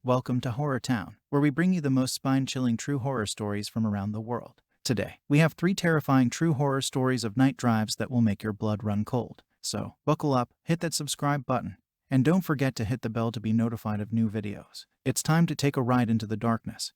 Welcome to Horror Town, where we bring you the most spine-chilling true horror stories from around the world. Today, we have 3 terrifying true horror stories of night drives that will make your blood run cold. So, buckle up, hit that subscribe button, and don't forget to hit the bell to be notified of new videos. It's time to take a ride into the darkness.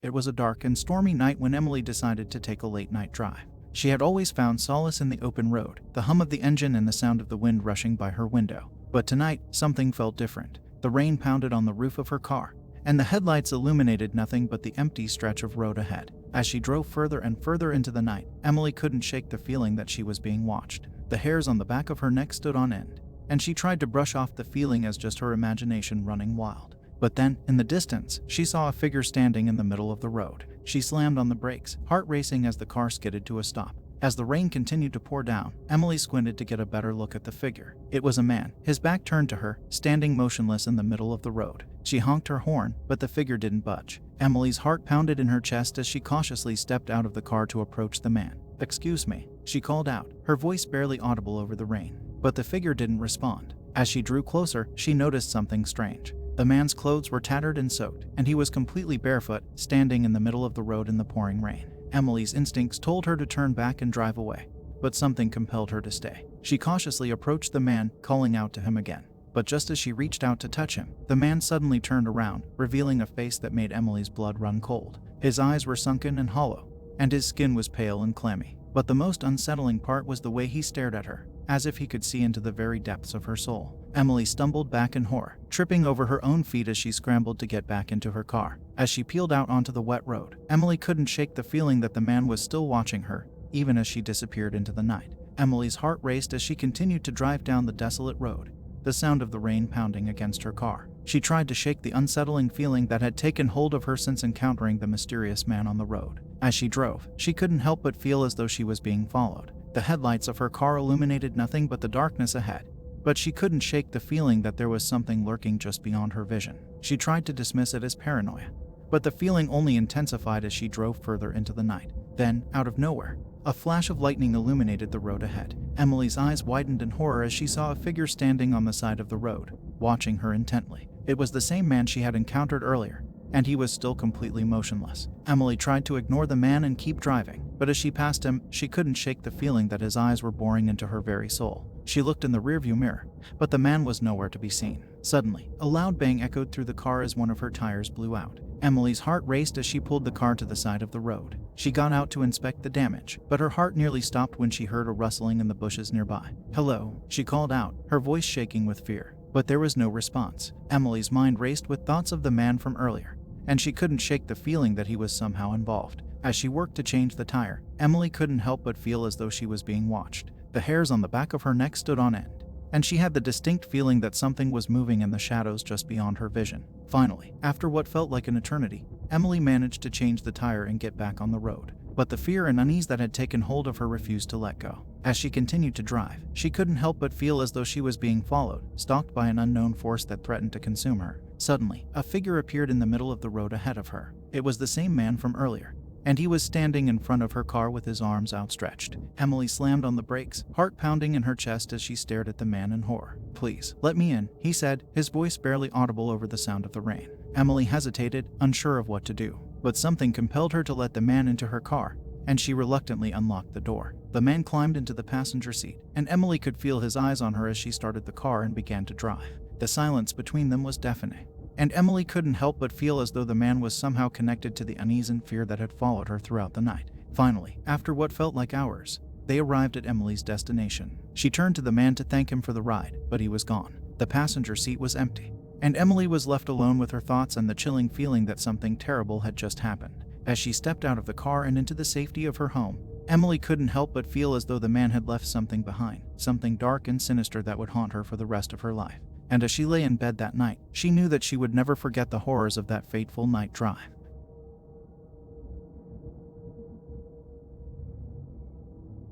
It was a dark and stormy night when Emily decided to take a late-night drive. She had always found solace in the open road, the hum of the engine and the sound of the wind rushing by her window. But tonight, something felt different. The rain pounded on the roof of her car, and the headlights illuminated nothing but the empty stretch of road ahead. As she drove further and further into the night, Emily couldn't shake the feeling that she was being watched. The hairs on the back of her neck stood on end, and she tried to brush off the feeling as just her imagination running wild. But then, in the distance, she saw a figure standing in the middle of the road. She slammed on the brakes, heart racing as the car skidded to a stop. As the rain continued to pour down, Emily squinted to get a better look at the figure. It was a man, his back turned to her, standing motionless in the middle of the road. She honked her horn, but the figure didn't budge. Emily's heart pounded in her chest as she cautiously stepped out of the car to approach the man. "Excuse me," she called out, her voice barely audible over the rain. But the figure didn't respond. As she drew closer, she noticed something strange. The man's clothes were tattered and soaked, and he was completely barefoot, standing in the middle of the road in the pouring rain. Emily's instincts told her to turn back and drive away, but something compelled her to stay. She cautiously approached the man, calling out to him again. But just as she reached out to touch him, the man suddenly turned around, revealing a face that made Emily's blood run cold. His eyes were sunken and hollow, and his skin was pale and clammy. But the most unsettling part was the way he stared at her, as if he could see into the very depths of her soul. Emily stumbled back in horror, tripping over her own feet as she scrambled to get back into her car. As she peeled out onto the wet road, Emily couldn't shake the feeling that the man was still watching her, even as she disappeared into the night. Emily's heart raced as she continued to drive down the desolate road, the sound of the rain pounding against her car. She tried to shake the unsettling feeling that had taken hold of her since encountering the mysterious man on the road. As she drove, she couldn't help but feel as though she was being followed. The headlights of her car illuminated nothing but the darkness ahead, but she couldn't shake the feeling that there was something lurking just beyond her vision. She tried to dismiss it as paranoia, but the feeling only intensified as she drove further into the night. Then, out of nowhere, a flash of lightning illuminated the road ahead. Emily's eyes widened in horror as she saw a figure standing on the side of the road, watching her intently. It was the same man she had encountered earlier, and he was still completely motionless. Emily tried to ignore the man and keep driving, but as she passed him, she couldn't shake the feeling that his eyes were boring into her very soul. She looked in the rearview mirror, but the man was nowhere to be seen. Suddenly, a loud bang echoed through the car as one of her tires blew out. Emily's heart raced as she pulled the car to the side of the road. She got out to inspect the damage, but her heart nearly stopped when she heard a rustling in the bushes nearby. "Hello," she called out, her voice shaking with fear. But there was no response. Emily's mind raced with thoughts of the man from earlier, and she couldn't shake the feeling that he was somehow involved. As she worked to change the tire, Emily couldn't help but feel as though she was being watched. The hairs on the back of her neck stood on end, and she had the distinct feeling that something was moving in the shadows just beyond her vision. Finally, after what felt like an eternity, Emily managed to change the tire and get back on the road. But the fear and unease that had taken hold of her refused to let go. As she continued to drive, she couldn't help but feel as though she was being followed, stalked by an unknown force that threatened to consume her. Suddenly, a figure appeared in the middle of the road ahead of her. It was the same man from earlier, and he was standing in front of her car with his arms outstretched. Emily slammed on the brakes, heart pounding in her chest as she stared at the man in horror. "Please, let me in," he said, his voice barely audible over the sound of the rain. Emily hesitated, unsure of what to do, but something compelled her to let the man into her car, and she reluctantly unlocked the door. The man climbed into the passenger seat, and Emily could feel his eyes on her as she started the car and began to drive. The silence between them was deafening, and Emily couldn't help but feel as though the man was somehow connected to the unease and fear that had followed her throughout the night. Finally, after what felt like hours, they arrived at Emily's destination. She turned to the man to thank him for the ride, but he was gone. The passenger seat was empty, and Emily was left alone with her thoughts and the chilling feeling that something terrible had just happened. As she stepped out of the car and into the safety of her home, Emily couldn't help but feel as though the man had left something behind, something dark and sinister that would haunt her for the rest of her life. And as she lay in bed that night, she knew that she would never forget the horrors of that fateful night drive.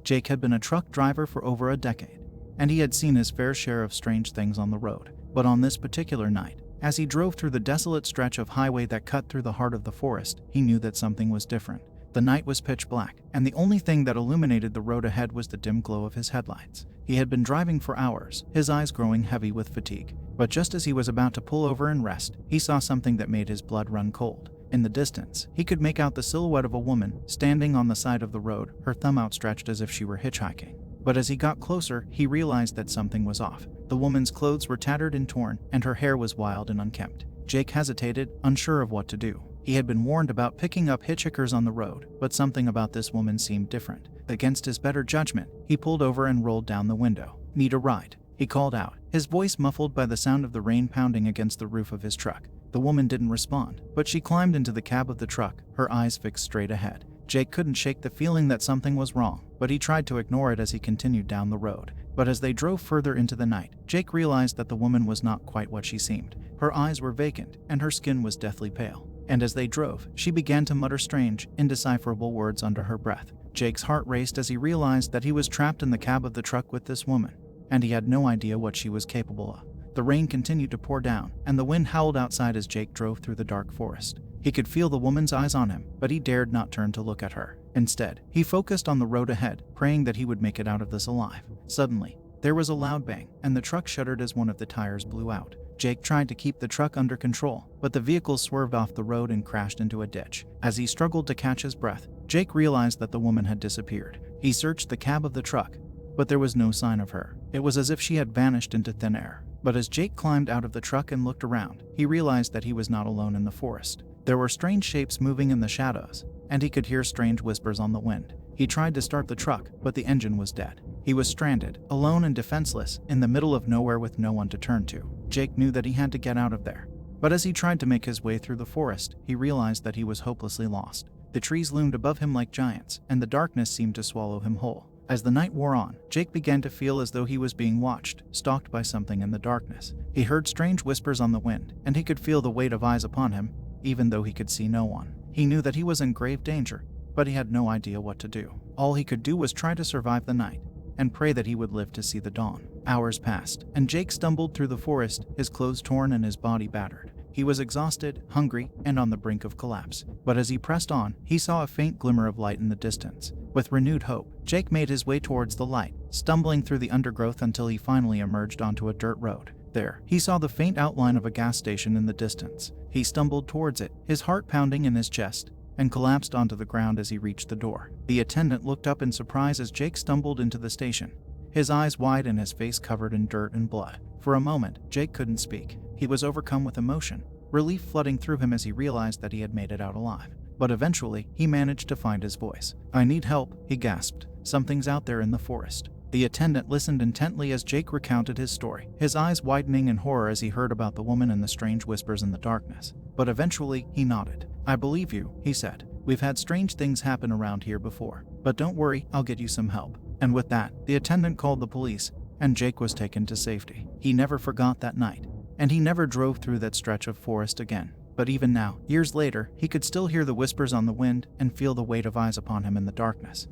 Jake had been a truck driver for over a decade, and he had seen his fair share of strange things on the road. But on this particular night, as he drove through the desolate stretch of highway that cut through the heart of the forest, he knew that something was different. The night was pitch black, and the only thing that illuminated the road ahead was the dim glow of his headlights. He had been driving for hours, his eyes growing heavy with fatigue. But just as he was about to pull over and rest, he saw something that made his blood run cold. In the distance, he could make out the silhouette of a woman standing on the side of the road, her thumb outstretched as if she were hitchhiking. But as he got closer, he realized that something was off. The woman's clothes were tattered and torn, and her hair was wild and unkempt. Jake hesitated, unsure of what to do. He had been warned about picking up hitchhikers on the road, but something about this woman seemed different. Against his better judgment, he pulled over and rolled down the window. "Need a ride?" he called out, his voice muffled by the sound of the rain pounding against the roof of his truck. The woman didn't respond, but she climbed into the cab of the truck, her eyes fixed straight ahead. Jake couldn't shake the feeling that something was wrong, but he tried to ignore it as he continued down the road. But as they drove further into the night, Jake realized that the woman was not quite what she seemed. Her eyes were vacant, and her skin was deathly pale. And as they drove, she began to mutter strange, indecipherable words under her breath. Jake's heart raced as he realized that he was trapped in the cab of the truck with this woman, and he had no idea what she was capable of. The rain continued to pour down, and the wind howled outside as Jake drove through the dark forest. He could feel the woman's eyes on him, but he dared not turn to look at her. Instead, he focused on the road ahead, praying that he would make it out of this alive. Suddenly, there was a loud bang, and the truck shuddered as one of the tires blew out. Jake tried to keep the truck under control, but the vehicle swerved off the road and crashed into a ditch. As he struggled to catch his breath, Jake realized that the woman had disappeared. He searched the cab of the truck, but there was no sign of her. It was as if she had vanished into thin air. But as Jake climbed out of the truck and looked around, he realized that he was not alone in the forest. There were strange shapes moving in the shadows, and he could hear strange whispers on the wind. He tried to start the truck, but the engine was dead. He was stranded, alone and defenseless, in the middle of nowhere with no one to turn to. Jake knew that he had to get out of there. But as he tried to make his way through the forest, he realized that he was hopelessly lost. The trees loomed above him like giants, and the darkness seemed to swallow him whole. As the night wore on, Jake began to feel as though he was being watched, stalked by something in the darkness. He heard strange whispers on the wind, and he could feel the weight of eyes upon him, even though he could see no one. He knew that he was in grave danger, but he had no idea what to do. All he could do was try to survive the night, and pray that he would live to see the dawn. Hours passed, and Jake stumbled through the forest, his clothes torn and his body battered. He was exhausted, hungry, and on the brink of collapse. But as he pressed on, he saw a faint glimmer of light in the distance. With renewed hope, Jake made his way towards the light, stumbling through the undergrowth until he finally emerged onto a dirt road. There, he saw the faint outline of a gas station in the distance. He stumbled towards it, his heart pounding in his chest, and collapsed onto the ground as he reached the door. The attendant looked up in surprise as Jake stumbled into the station, his eyes wide and his face covered in dirt and blood. For a moment, Jake couldn't speak. He was overcome with emotion, relief flooding through him as he realized that he had made it out alive. But eventually, he managed to find his voice. "I need help," he gasped. "Something's out there in the forest." The attendant listened intently as Jake recounted his story, his eyes widening in horror as he heard about the woman and the strange whispers in the darkness. But eventually, he nodded. "I believe you," he said. "We've had strange things happen around here before. But don't worry, I'll get you some help." And with that, the attendant called the police, and Jake was taken to safety. He never forgot that night, and he never drove through that stretch of forest again. But even now, years later, he could still hear the whispers on the wind and feel the weight of eyes upon him in the darkness.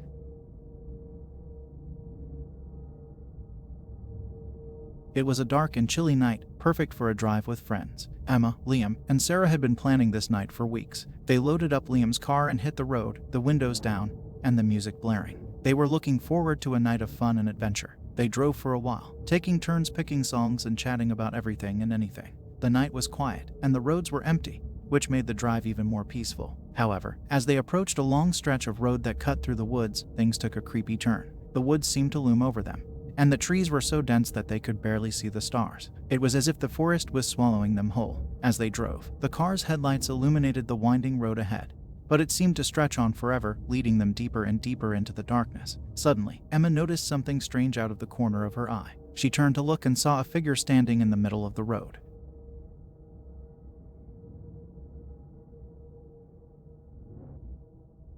It was a dark and chilly night, perfect for a drive with friends. Emma, Liam, and Sarah had been planning this night for weeks. They loaded up Liam's car and hit the road, the windows down, and the music blaring. They were looking forward to a night of fun and adventure. They drove for a while, taking turns picking songs and chatting about everything and anything. The night was quiet, and the roads were empty, which made the drive even more peaceful. However, as they approached a long stretch of road that cut through the woods, things took a creepy turn. The woods seemed to loom over them, and the trees were so dense that they could barely see the stars. It was as if the forest was swallowing them whole. As they drove, the car's headlights illuminated the winding road ahead, but it seemed to stretch on forever, leading them deeper and deeper into the darkness. Suddenly, Emma noticed something strange out of the corner of her eye. She turned to look and saw a figure standing in the middle of the road.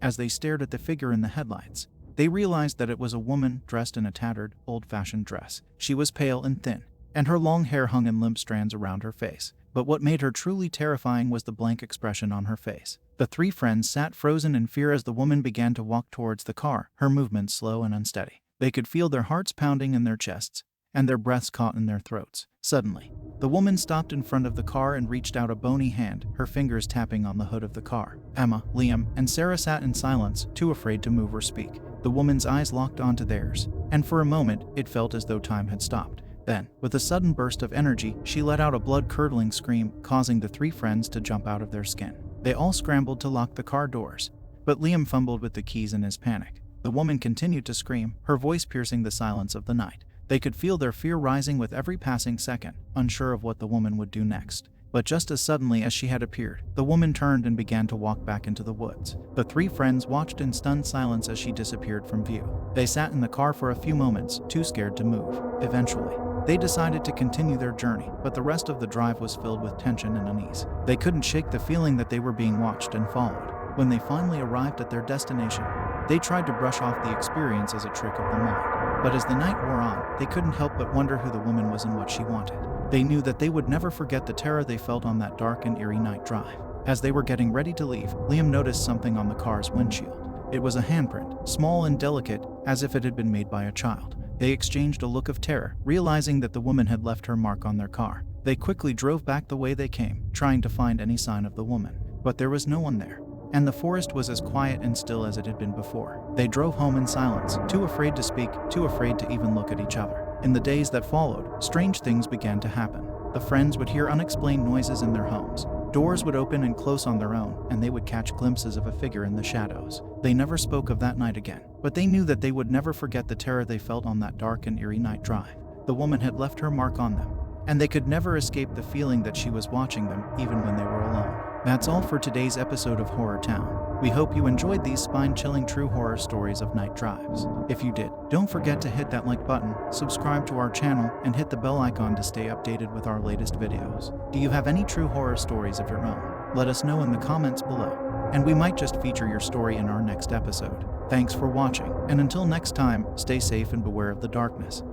As they stared at the figure in the headlights, they realized that it was a woman dressed in a tattered, old-fashioned dress. She was pale and thin, and her long hair hung in limp strands around her face. But what made her truly terrifying was the blank expression on her face. The three friends sat frozen in fear as the woman began to walk towards the car, her movements slow and unsteady. They could feel their hearts pounding in their chests, and their breaths caught in their throats. Suddenly, The woman stopped in front of the car and reached out a bony hand, her fingers tapping on the hood of the car. Emma, Liam, and Sarah sat in silence, too afraid to move or speak. The woman's eyes locked onto theirs, and for a moment, it felt as though time had stopped. Then, with a sudden burst of energy, she let out a blood-curdling scream, causing the three friends to jump out of their skin. They all scrambled to lock the car doors, but Liam fumbled with the keys in his panic. The woman continued to scream, her voice piercing the silence of the night. They could feel their fear rising with every passing second, unsure of what the woman would do next. But just as suddenly as she had appeared, the woman turned and began to walk back into the woods. The three friends watched in stunned silence as she disappeared from view. They sat in the car for a few moments, too scared to move. Eventually, they decided to continue their journey, but the rest of the drive was filled with tension and unease. They couldn't shake the feeling that they were being watched and followed. When they finally arrived at their destination, they tried to brush off the experience as a trick of the mind. But as the night wore on, they couldn't help but wonder who the woman was and what she wanted. They knew that they would never forget the terror they felt on that dark and eerie night drive. As they were getting ready to leave, Liam noticed something on the car's windshield. It was a handprint, small and delicate, as if it had been made by a child. They exchanged a look of terror, realizing that the woman had left her mark on their car. They quickly drove back the way they came, trying to find any sign of the woman. But there was no one there, and the forest was as quiet and still as it had been before. They drove home in silence, too afraid to speak, too afraid to even look at each other. In the days that followed, strange things began to happen. The friends would hear unexplained noises in their homes. Doors would open and close on their own, and they would catch glimpses of a figure in the shadows. They never spoke of that night again, but they knew that they would never forget the terror they felt on that dark and eerie night drive. The woman had left her mark on them, and they could never escape the feeling that she was watching them, even when they were alone. That's all for today's episode of Horror Town. We hope you enjoyed these spine-chilling true horror stories of night drives. If you did, don't forget to hit that like button, subscribe to our channel, and hit the bell icon to stay updated with our latest videos. Do you have any true horror stories of your own? Let us know in the comments below, and we might just feature your story in our next episode. Thanks for watching, and until next time, stay safe and beware of the darkness.